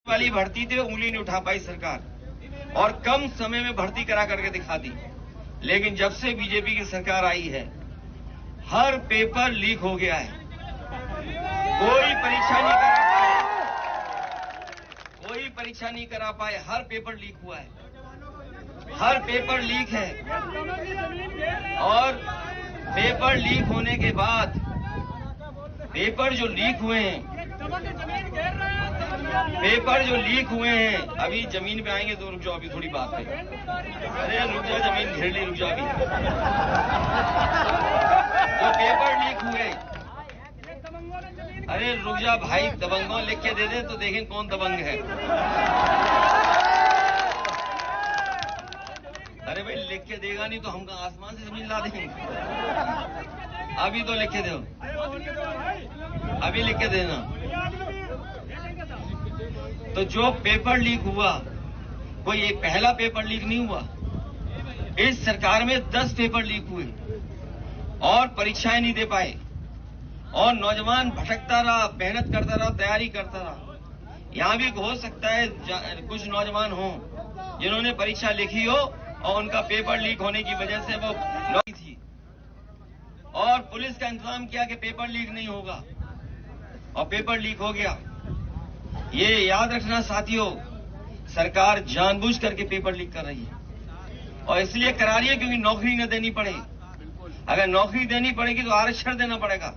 वाली भर्ती थी उंगली नहीं उठा पाई सरकार और कम समय में भर्ती करा करके दिखा दी। लेकिन जब से बीजेपी की सरकार आई है हर पेपर लीक हो गया है। कोई परीक्षा नहीं करा पाए, कोई परीक्षा नहीं करा पाए। हर पेपर लीक हुआ है, हर पेपर लीक है। और पेपर लीक होने के बाद पेपर जो लीक हुए हैं, अभी जमीन पे आएंगे तो रुक जाओ, अभी थोड़ी बात है। अरे रुक जा, जमीन घेर ली, रुक जा अभी। जो पेपर लीक हुए, अरे रुक जा भाई, दबंगों लिख के दे दे तो देखें कौन दबंग है। अरे भाई लिख के देगा नहीं तो हम आसमान से जमीन ला देंगे। अभी तो लिख के दो, अभी लिख के देना। तो जो पेपर लीक हुआ, कोई एक पहला पेपर लीक नहीं हुआ। इस सरकार में 10 पेपर लीक हुए और परीक्षाएं नहीं दे पाए और नौजवान भटकता रहा, मेहनत करता रहा, तैयारी करता रहा। यहां भी हो सकता है कुछ नौजवान हों जिन्होंने परीक्षा लिखी हो और उनका पेपर लीक होने की वजह से वो नौकरी थी और पुलिस का इंतजाम किया कि पेपर लीक नहीं होगा और पेपर लीक हो गया। ये याद रखना साथियों, सरकार जानबूझ करके पेपर लीक कर रही है और इसलिए करा रही है क्योंकि नौकरी न देनी पड़े। अगर नौकरी देनी पड़ेगी तो आरक्षण देना पड़ेगा,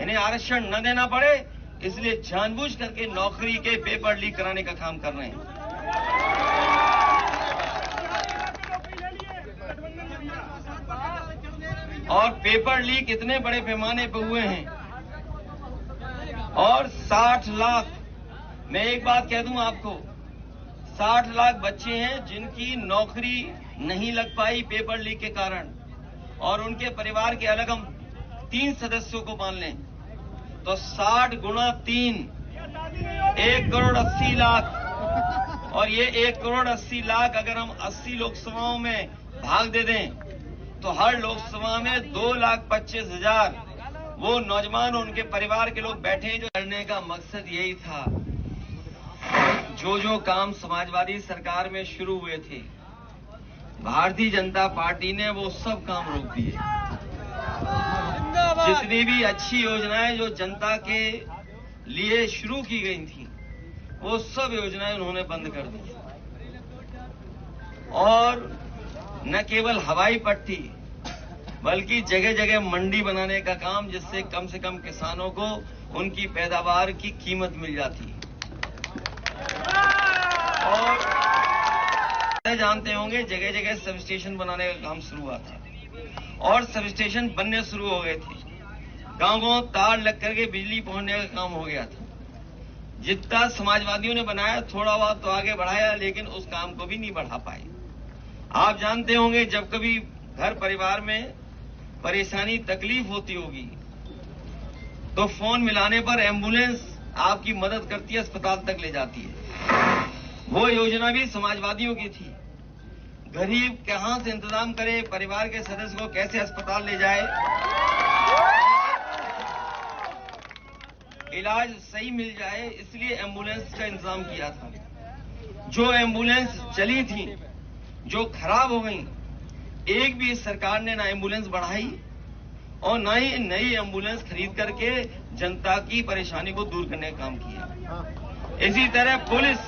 इन्हें आरक्षण न देना पड़े इसलिए जानबूझ करके नौकरी के पेपर लीक कराने का काम कर रहे हैं। और पेपर लीक इतने बड़े पैमाने पर हुए हैं और 60 लाख, मैं एक बात कह दूं आपको, 60 लाख बच्चे हैं जिनकी नौकरी नहीं लग पाई पेपर लीक के कारण और उनके परिवार के अलग हम 3 सदस्यों को मान लें तो 60 गुणा 3 1 करोड़ 80 लाख। और ये 1 करोड़ 80 लाख अगर हम 80 लोकसभाओं में भाग दे दें तो हर लोकसभा में 2,25,000 वो नौजवान और उनके परिवार के लोग बैठे हैं। जो करने का मकसद यही था, जो काम समाजवादी सरकार में शुरू हुए थे भारतीय जनता पार्टी ने वो सब काम रोक दिए। जितनी भी अच्छी योजनाएं जो जनता के लिए शुरू की गई थी वो सब योजनाएं उन्होंने बंद कर दी। और न केवल हवाई पट्टी बल्कि जगह जगह मंडी बनाने का काम, जिससे कम से कम किसानों को उनकी पैदावार की कीमत मिल जाती। और जानते होंगे जगह जगह सब स्टेशन बनाने का काम शुरू हुआ था और सब स्टेशन बनने शुरू हो गए थे। गांव-गांव तार लग करके बिजली पहुंचने का काम हो गया था। जितना समाजवादियों ने बनाया थोड़ा बहुत तो आगे बढ़ाया, लेकिन उस काम को भी नहीं बढ़ा पाए। आप जानते होंगे जब कभी घर परिवार में परेशानी तकलीफ होती होगी तो फोन मिलाने पर एम्बुलेंस आपकी मदद करती है, अस्पताल तक ले जाती है। वो योजना भी समाजवादियों की थी। गरीब कहां से इंतजाम करे, परिवार के सदस्य को कैसे अस्पताल ले जाए, इलाज सही मिल जाए, इसलिए एम्बुलेंस का इंतजाम किया था। जो एम्बुलेंस चली थी जो खराब हो गई, एक भी इस सरकार ने ना एम्बुलेंस बढ़ाई और ना ही नई एम्बुलेंस खरीद करके जनता की परेशानी को दूर करने का काम किया। इसी तरह पुलिस